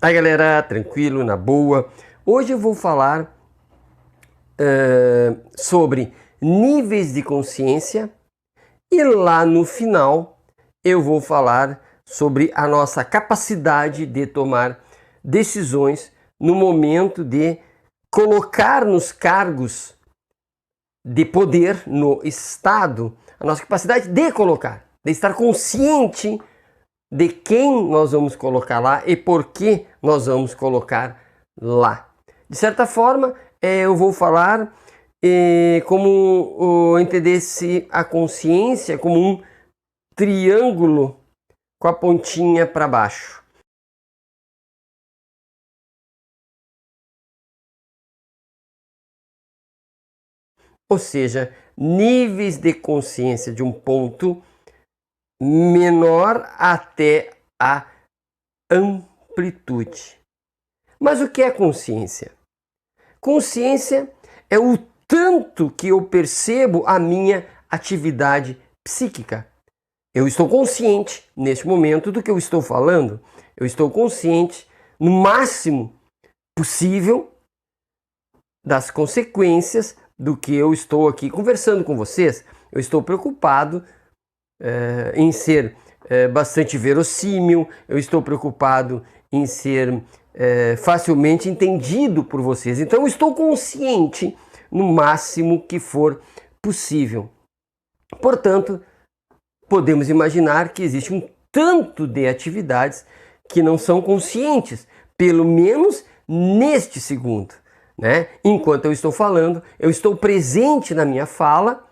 Tá, galera, tranquilo, na boa. Hoje eu vou falar sobre níveis de consciência e lá no final eu vou falar sobre a nossa capacidade de tomar decisões no momento de colocar nos cargos de poder no Estado, a nossa capacidade de colocar, de estar consciente de quem nós vamos colocar lá e por que nós vamos colocar lá. De certa forma, eu vou falar como entender-se a consciência como um triângulo com a pontinha para baixo. Ou seja, níveis de consciência de um ponto menor até a amplitude. Mas o que é consciência? Consciência é o tanto que eu percebo a minha atividade psíquica. Eu estou consciente neste momento do que eu estou falando. Eu estou consciente no máximo possível das consequências do que eu estou aqui conversando com vocês. Eu estou preocupado em ser bastante verossímil, eu estou preocupado em ser facilmente entendido por vocês. Então eu estou consciente no máximo que for possível. Portanto, podemos imaginar que existe um tanto de atividades que não são conscientes, pelo menos neste segundo, né? Enquanto eu estou falando, eu estou presente na minha fala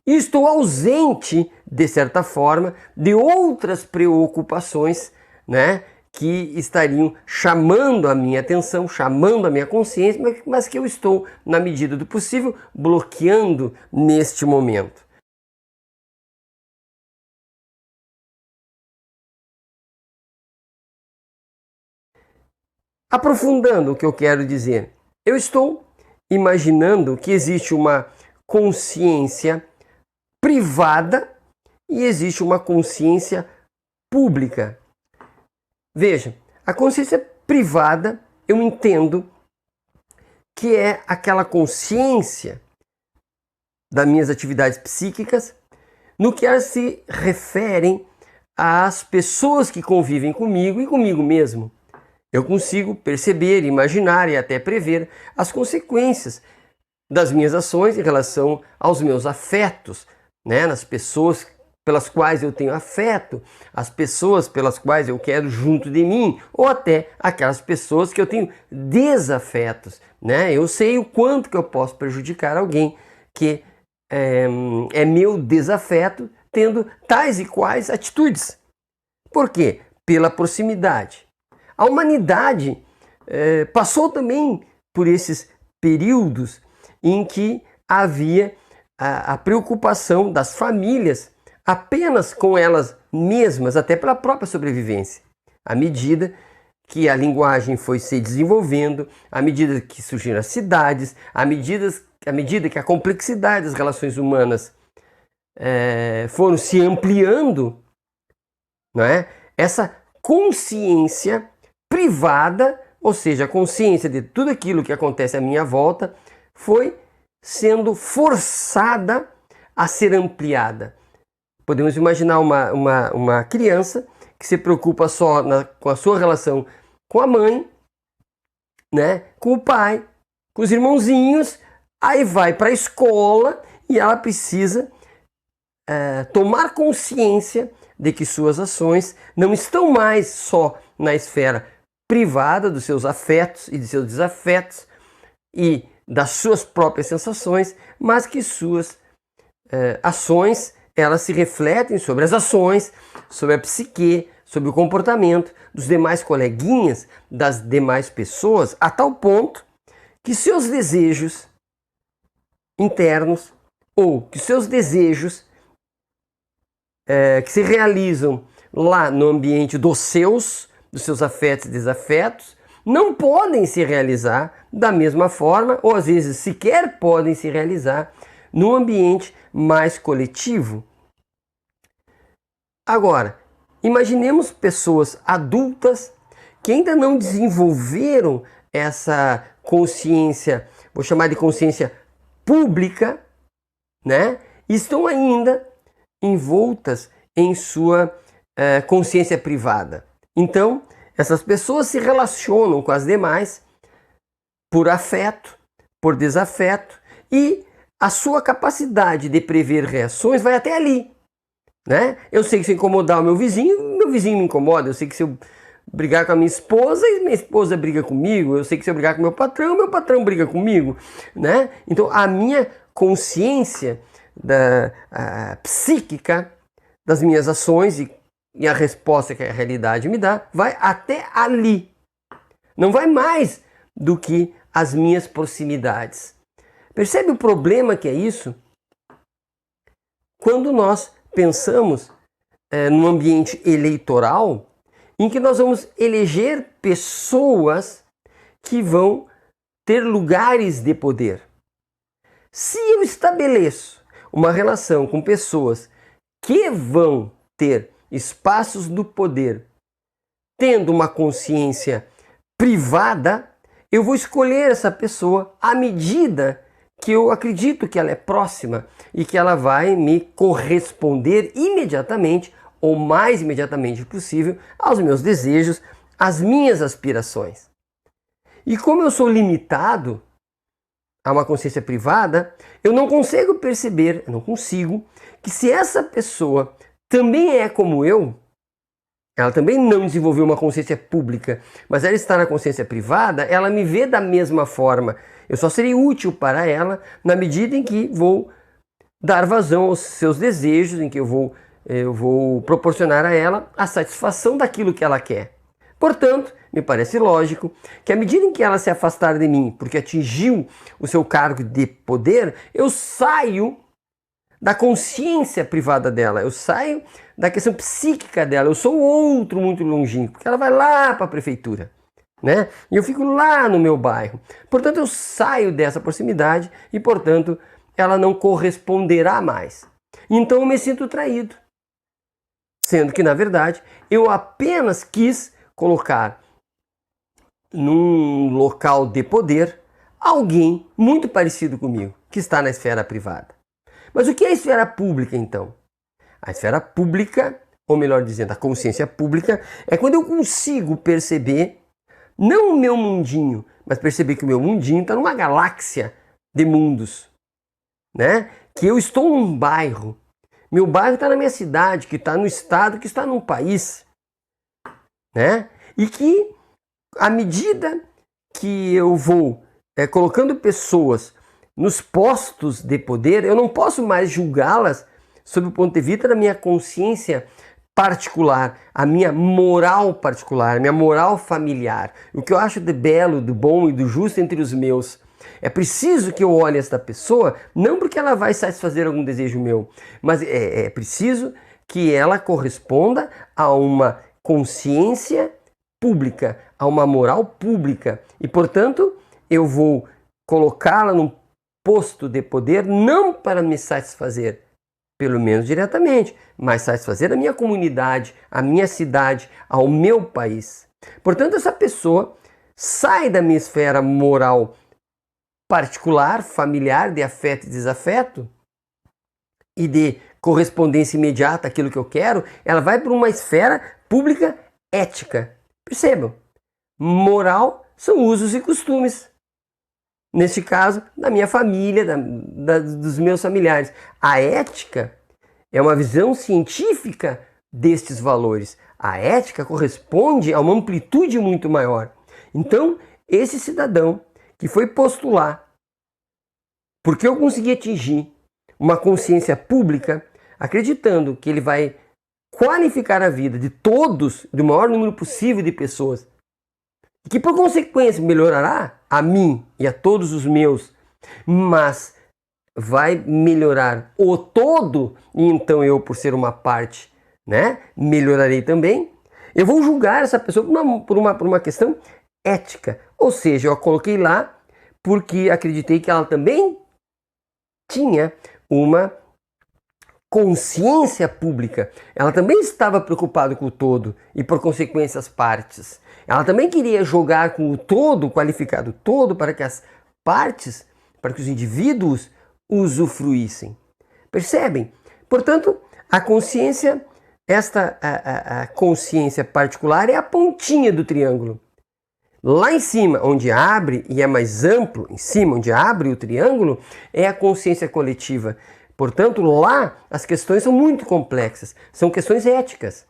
e estou ausente, de certa forma, de outras preocupações, né, que estariam chamando a minha atenção, chamando a minha consciência, mas que eu estou, na medida do possível, bloqueando neste momento. Aprofundando o que eu quero dizer, eu estou imaginando que existe uma consciência privada e existe uma consciência pública. Veja, a consciência privada eu entendo que é aquela consciência das minhas atividades psíquicas no que elas se referem às pessoas que convivem comigo e comigo mesmo. Eu consigo perceber, imaginar e até prever as consequências das minhas ações em relação aos meus afetos, né? Nas pessoas pelas quais eu tenho afeto, as pessoas pelas quais eu quero junto de mim, ou até aquelas pessoas que eu tenho desafetos, né? Eu sei o quanto que eu posso prejudicar alguém que é meu desafeto tendo tais e quais atitudes. Por quê? Pela proximidade. A humanidade passou também por esses períodos em que havia a preocupação das famílias apenas com elas mesmas, até pela própria sobrevivência. À medida que a linguagem foi se desenvolvendo, à medida que surgiram as cidades, à medida que a complexidade das relações humanas foram se ampliando, não é? Essa consciência privada, ou seja, a consciência de tudo aquilo que acontece à minha volta, foi sendo forçada a ser ampliada. Podemos imaginar uma criança que se preocupa só com a sua relação com a mãe, né, com o pai, com os irmãozinhos, aí vai para a escola e ela precisa tomar consciência de que suas ações não estão mais só na esfera privada dos seus afetos e de seus desafetos e das suas próprias sensações, mas que suas ações elas se refletem sobre as ações, sobre a psique, sobre o comportamento dos demais coleguinhas, das demais pessoas, a tal ponto que seus desejos internos ou que seus desejos que se realizam lá no ambiente dos seus afetos e desafetos, não podem se realizar da mesma forma, ou às vezes sequer podem se realizar no ambiente mais coletivo. Agora, imaginemos pessoas adultas que ainda não desenvolveram essa consciência, vou chamar de consciência pública, né? Estão ainda envoltas em sua consciência privada. Então, essas pessoas se relacionam com as demais por afeto, por desafeto, e a sua capacidade de prever reações vai até ali, né? Eu sei que se eu incomodar o meu vizinho me incomoda. Eu sei que se eu brigar com a minha esposa briga comigo. Eu sei que se eu brigar com meu patrão briga comigo, né? Então a minha consciência psíquica das minhas ações e a resposta que a realidade me dá vai até ali. Não vai mais do que as minhas proximidades. Percebe o problema que é isso? Quando nós pensamos num ambiente eleitoral em que nós vamos eleger pessoas que vão ter lugares de poder. Se eu estabeleço uma relação com pessoas que vão ter espaços do poder, tendo uma consciência privada, eu vou escolher essa pessoa à medida que eu acredito que ela é próxima e que ela vai me corresponder imediatamente, ou mais imediatamente possível, aos meus desejos, às minhas aspirações. E como eu sou limitado a uma consciência privada, eu não consigo que se essa pessoa também é como eu, ela também não desenvolveu uma consciência pública, mas ela está na consciência privada, ela me vê da mesma forma. Eu só serei útil para ela na medida em que vou dar vazão aos seus desejos, em que eu vou proporcionar a ela a satisfação daquilo que ela quer. Portanto, me parece lógico que à medida em que ela se afastar de mim, porque atingiu o seu cargo de poder, eu saio da consciência privada dela, eu saio da questão psíquica dela, eu sou outro muito longínquo, porque ela vai lá para a prefeitura, né? E eu fico lá no meu bairro. Portanto, eu saio dessa proximidade e, portanto, ela não corresponderá mais. Então eu me sinto traído, sendo que, na verdade, eu apenas quis colocar num local de poder alguém muito parecido comigo, que está na esfera privada. Mas o que é a esfera pública, então? A esfera pública, ou melhor dizendo, a consciência pública, é quando eu consigo perceber, não o meu mundinho, mas perceber que o meu mundinho está numa galáxia de mundos, né? Que eu estou num bairro, meu bairro está na minha cidade, que está no estado, que está num país, né? E que, à medida que eu vou colocando pessoas nos postos de poder, eu não posso mais julgá-las sob o ponto de vista da minha consciência particular, a minha moral particular, a minha moral familiar, o que eu acho de belo, do bom e do justo entre os meus. É preciso que eu olhe esta pessoa, não porque ela vai satisfazer algum desejo meu, mas é preciso que ela corresponda a uma consciência pública, a uma moral pública. E, portanto, eu vou colocá-la num posto de poder não para me satisfazer, pelo menos diretamente, mas satisfazer a minha comunidade, a minha cidade, ao meu país. Portanto, essa pessoa sai da minha esfera moral particular, familiar, de afeto e desafeto, e de correspondência imediata àquilo que eu quero, ela vai para uma esfera pública ética. Percebam, moral são usos e costumes. Neste caso, da minha família, dos meus familiares. A ética é uma visão científica destes valores. A ética corresponde a uma amplitude muito maior. Então, esse cidadão que foi postular, porque eu consegui atingir uma consciência pública, acreditando que ele vai qualificar a vida de todos, do maior número possível de pessoas, e que por consequência melhorará a mim e a todos os meus, mas vai melhorar o todo, e então eu, por ser uma parte, né, melhorarei também. Eu vou julgar essa pessoa por uma questão ética, ou seja, eu a coloquei lá porque acreditei que ela também tinha uma consciência pública, ela também estava preocupada com o todo e, por consequência, as partes. Ela também queria jogar com o todo, qualificado todo, para que as partes, para que os indivíduos usufruíssem. Percebem? Portanto, a consciência, a consciência particular é a pontinha do triângulo. Lá em cima, onde abre e é mais amplo, em cima, onde abre o triângulo, é a consciência coletiva. Portanto, lá as questões são muito complexas, são questões éticas.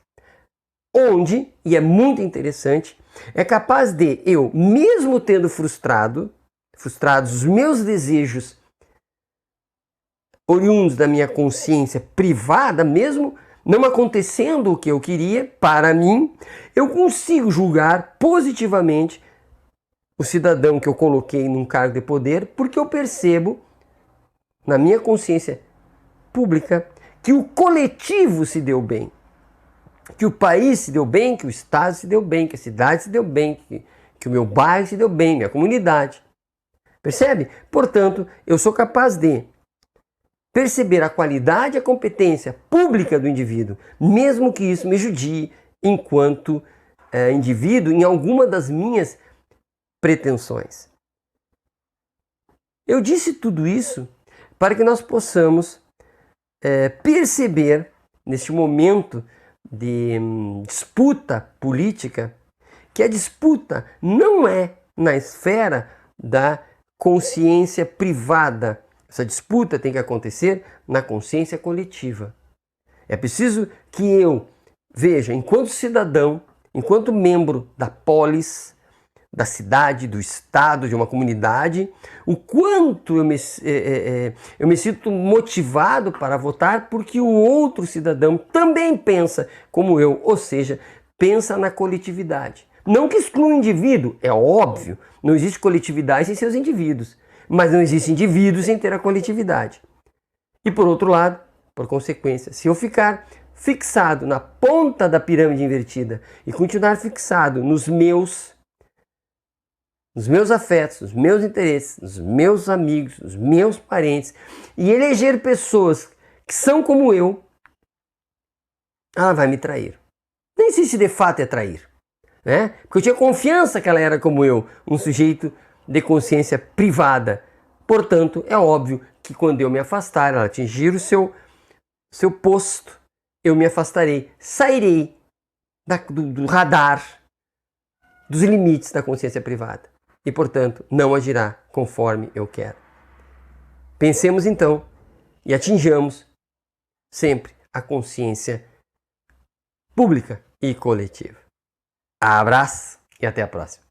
Onde, e é muito interessante, é capaz de eu, mesmo tendo frustrados os meus desejos oriundos da minha consciência privada, mesmo não acontecendo o que eu queria, para mim, eu consigo julgar positivamente o cidadão que eu coloquei num cargo de poder, porque eu percebo, na minha consciência pública, que o coletivo se deu bem, que o país se deu bem, que o estado se deu bem, que a cidade se deu bem, que o meu bairro se deu bem, minha comunidade. Percebe? Portanto, eu sou capaz de perceber a qualidade e a competência pública do indivíduo, mesmo que isso me judie enquanto indivíduo em alguma das minhas pretensões. Eu disse tudo isso para que nós possamos perceber, neste momento de disputa política, que a disputa não é na esfera da consciência privada. Essa disputa tem que acontecer na consciência coletiva. É preciso que eu veja, enquanto cidadão, enquanto membro da polis, da cidade, do estado, de uma comunidade, o quanto eu me sinto motivado para votar porque o outro cidadão também pensa como eu, ou seja, pensa na coletividade. Não que exclua o indivíduo, é óbvio, não existe coletividade sem seus indivíduos, mas não existe indivíduo sem ter a coletividade. E por outro lado, por consequência, se eu ficar fixado na ponta da pirâmide invertida e continuar fixado nos meus afetos, nos meus interesses, nos meus amigos, nos meus parentes, e eleger pessoas que são como eu, ela vai me trair. Nem sei se de fato é trair, né? Porque eu tinha confiança que ela era como eu, um sujeito de consciência privada. Portanto, é óbvio que quando eu me afastar, ela atingir o seu posto, eu me afastarei, sairei do radar, dos limites da consciência privada. E, portanto, não agirá conforme eu quero. Pensemos então e atinjamos sempre a consciência pública e coletiva. Abraço e até a próxima.